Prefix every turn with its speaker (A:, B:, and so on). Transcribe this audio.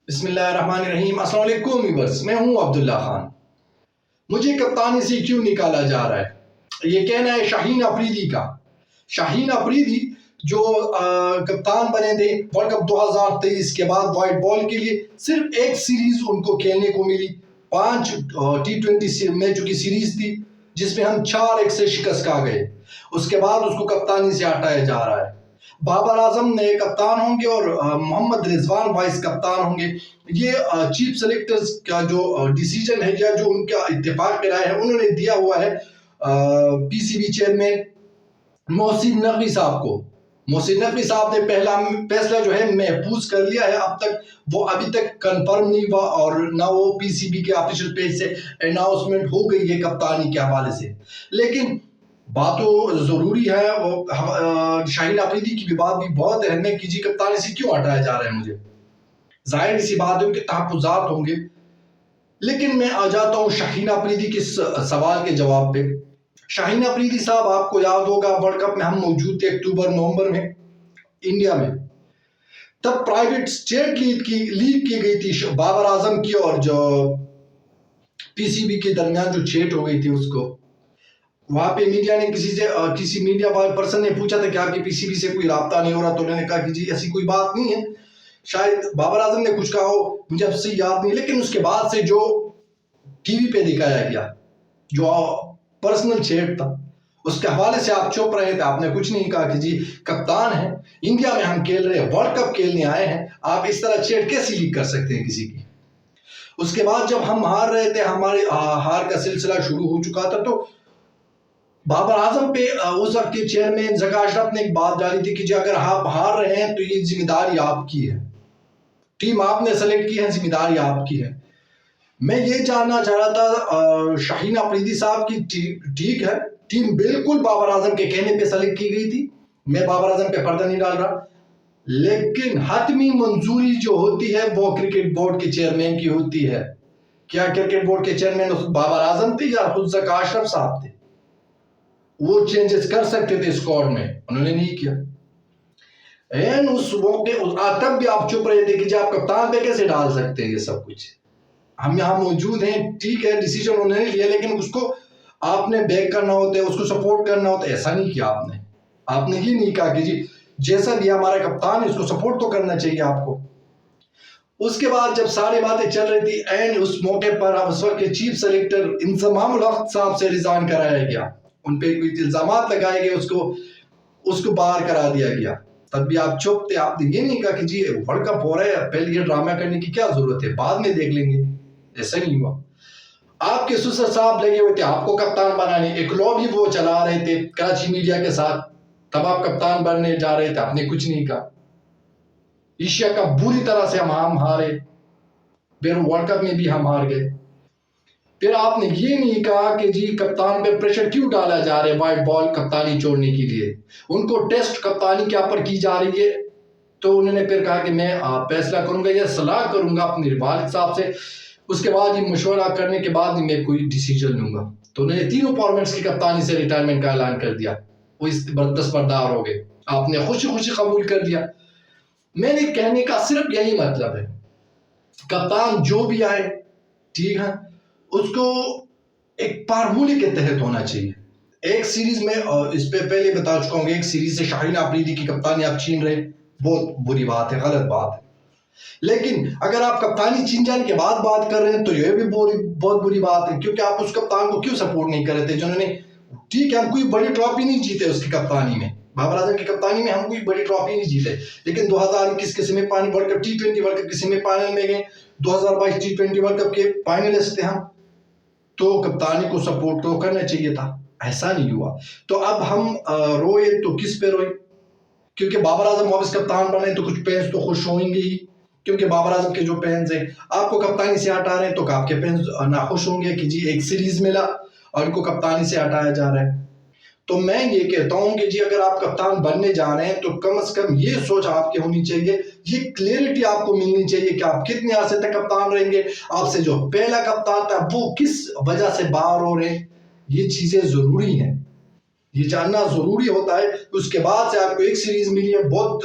A: بسم اللہ الرحمن الرحیم۔ السلام علیکم ویورز، میں ہوں عبداللہ خان۔ مجھے کپتانی سے کیوں نکالا جا رہا ہے؟ یہ کہنا ہے شاہین افریدی کا۔ شاہین افریدی جو کپتان بنے تھے ورلڈ کپ 2023 کے بعد وائٹ بال کے لیے، صرف ایک سیریز ان کو کھیلنے کو ملی، 5 T20 میچوں کی سیریز تھی جس میں ہم 4-1 سے شکست کھا گئے۔ اس کے بعد اس کو کپتانی سے ہٹایا جا رہا ہے۔ بابر اعظم نئے کپتان ہوں گے اور محمد رضوان وائس کپتان ہوں گے۔ یہ چیف سلیکٹرز کا جو ڈیسیجن ہے یا جو ان کا اتفاق کرا ہے، انہوں نے دیا ہوا ہے پی C B chairman Mohsin Naqvi صاحب کو۔ محسن نقوی صاحب نے پہلا فیصلہ جو ہے محفوظ کر لیا ہے، اب تک وہ ابھی تک کنفرم نہیں ہوا اور نہ وہ پی سی بی کے آفیشیل پیج سے اناؤنسمنٹ ہو گئی ہے کپتانی کے حوالے سے۔ لیکن بات تو ضروری ہے، وہ شاہین افریدی کی بھی بات بھی بہت اہم ہے کہ جی کپتانی سے کیوں ہٹایا جا رہا ہے مجھے۔ ظاہر سی بات ہے کہ تحفظات ہوں گے، لیکن میں آ جاتا ہوں شاہین افریدی کے سوال کے جواب پہ۔ شاہین افریدی صاحب، آپ کو یاد ہوگا ورلڈ کپ میں ہم موجود تھے اکتوبر نومبر میں انڈیا میں، تب پرائیویٹ اسٹیٹ لیگ کی گئی تھی بابر اعظم کی اور جو پی سی بی کے درمیان جو چیٹ ہو گئی تھی اس کو۔ وہاں پہ میڈیا نے کسی میڈیا پرسن نے پوچھا تھا کہ آپ کی پی سی بی سے کوئی رابطہ نہیں ہو رہا، تو انہوں نے کہا کہ جی ایسی کوئی بات نہیں ہے۔ شاید بابر اعظم نے کچھ کہا ہو، مجھے اب سے یاد نہیں، لیکن اس کے بعد سے جو ٹی وی پہ دکھایا گیا جو پرسنل چیٹ تھا، اس کے حوالے سے آپ چپ رہے تھے، آپ نے کچھ نہیں کہا کہ جی کپتان ہیں انڈیا میں، ہم کھیل رہے ہیں، ورلڈ کپ کھیلنے آئے ہیں، آپ اس طرح چیٹ کیسے لیک کر سکتے ہیں کسی کی؟ اس کے بعد جب ہم ہار رہے تھے، ہمارے ہار کا سلسلہ شروع ہو چکا تھا، تو بابر اعظم پہ اس وقت کے چیئرمین زکا اشرف نے ایک بات ڈالی تھی کہ جی اگر آپ ہار رہے ہیں تو یہ ذمہ داری آپ کی ہے، ٹیم آپ نے سلیکٹ کی ہے، ذمہ داری آپ کی ہے۔ میں یہ جاننا چاہ رہا تھا شاہین افریدی صاحب کی ٹھیک ہے، ٹیم بالکل بابر اعظم کے کہنے پہ سلیکٹ کی گئی تھی، میں بابر اعظم پہ پردہ نہیں ڈال رہا، لیکن حتمی منظوری جو ہوتی ہے وہ کرکٹ بورڈ کے چیئرمین کی ہوتی ہے۔ کیا کرکٹ بورڈ کے چیئرمین بابر اعظم تھے یا خود زکا اشرف صاحب تھے؟ وہ چینجز کر سکتے تھے اسکواڈ میں، انہوں نے نہیں کیا۔ اس موقع تب بھی آپ چپ رہے تھے کہ جی آپ کپتان پہ کیسے ڈال سکتے ہیں یہ سب کچھ؟ ہم یہاں موجود ہیں، ٹھیک ہے ڈیسیجن انہوں نے لیا، لیکن اس کو آپ نے بیک کرنا ہوتا ہے، اس کو سپورٹ کرنا ہوتا ہے، ایسا نہیں کیا آپ نے یہ نہیں کہا کہ جی جیسا بھی ہمارا کپتان ہے اس کو سپورٹ تو کرنا چاہیے آپ کو۔ اس کے بعد جب ساری باتیں چل رہی تھی، اینڈ اس موقع پر اس وقت کے چیف سلیکٹر انضمام الحق صاحب سے ریزائن کرایا گیا، ان پہ کوئی الزامات لگائے گئے، اس کو باہر کرا دیا گیا، تب بھی آپ چپ تھے، آپ نے یہ نہیں کہا کہ جی ورلڈ کپ ہو رہا ہے، پہلے یہ ڈرامہ کرنے کی کیا ضرورت ہے، بعد میں دیکھ لیں گے۔ ایسا نہیں ہوا۔ آپ کے سسر صاحب لگے ہوئے تھے آپ کو کپتان بنانے، ایک لابی وہ چلا رہے تھے کراچی میڈیا کے ساتھ، تب آپ کپتان بننے جا رہے تھے، آپ نے کچھ نہیں کہا۔ ایشیا کپ بری طرح سے ہم ہارے، پھر ورلڈ کپ میں بھی ہم ہار گئے۔ پھر آپ نے یہ نہیں کہا کہ جی کپتان پہ پریشر کیوں ڈالا جا رہا ہے وائٹ بال کپتانی چھوڑنے کے لیے، ان کو ٹیسٹ کپتانی کے اوپر کی جا رہی ہے، تو انہوں نے پھر کہا کہ میں فیصلہ کروں گا یا صلاح کروں گا اپنے والد صاحب سے، اس کے بعد یہ مشورہ کرنے کے بعد میں کوئی ڈیسیجن لوں گا۔ تو انہوں نے تینوں فارمیٹس کی کپتانی سے ریٹائرمنٹ کا اعلان کر دیا، وہ اس دستبردار ہو گئے، آپ نے خوشی خوشی قبول کر دیا۔ میں نے کہنے کا صرف یہی مطلب ہے، کپتان جو بھی آئے ٹھیک ہے، اس کو ایک فارمولے کے تحت ہونا چاہیے۔ ایک سیریز میں اس پہ پہلے بتا چکا ہوں، ایک سیریز سے شاہین افریدی کی کپتانی آپ چھین رہے، بہت بری بات ہے، غلط بات ہے۔ لیکن اگر آپ کپتانی چھین جانے کے بعد بات کر رہے ہیں تو یہ بھی بہت بری بات ہے، کیونکہ آپ اس کپتان کو کیوں سپورٹ نہیں کر رہے تھے جنہوں نے، ٹھیک ہے ہم کوئی بڑی ٹرافی نہیں جیتے اس کی کپتانی میں، بابر اعظم کی کپتانی میں ہم کوئی بڑی ٹرافی نہیں جیتے، لیکن 2021 کے semi final world cup T20 world cup کے سیمی فائنل میں گئے، 2022 T20 ورلڈ کپ کے فائنلسٹ تھے ہم، تو کپتانی کو سپورٹ تو کرنا چاہیے تھا، ایسا نہیں ہوا۔ تو اب ہم روئے تو کس پہ روئے؟ کیونکہ بابر اعظم واپس کپتان بنے تو کچھ فینس تو خوش ہوئیں گے ہی، کیونکہ بابر اعظم کے جو فینس ہیں آپ کو کپتانی سے ہٹا رہے ہیں تو آپ کے فینس ناخوش ہوں گے کہ جی ایک سیریز ملا اور ان کو کپتانی سے ہٹایا جا رہا ہے۔ تو میں یہ کہتا ہوں کہ جی اگر آپ کپتان بننے جا رہے ہیں تو کم از کم یہ سوچ آپ کی ہونی چاہیے، یہ کلیئرٹی آپ کو ملنی چاہیے کہ آپ کتنے عرصے تک کپتان رہیں گے، آپ سے جو پہلا کپتان تھا وہ کس وجہ سے باہر ہو رہے ہیں، یہ چیزیں ضروری ہیں، یہ جاننا ضروری ہوتا ہے۔ اس کے بعد سے آپ کو ایک سیریز ملی ہے، بہت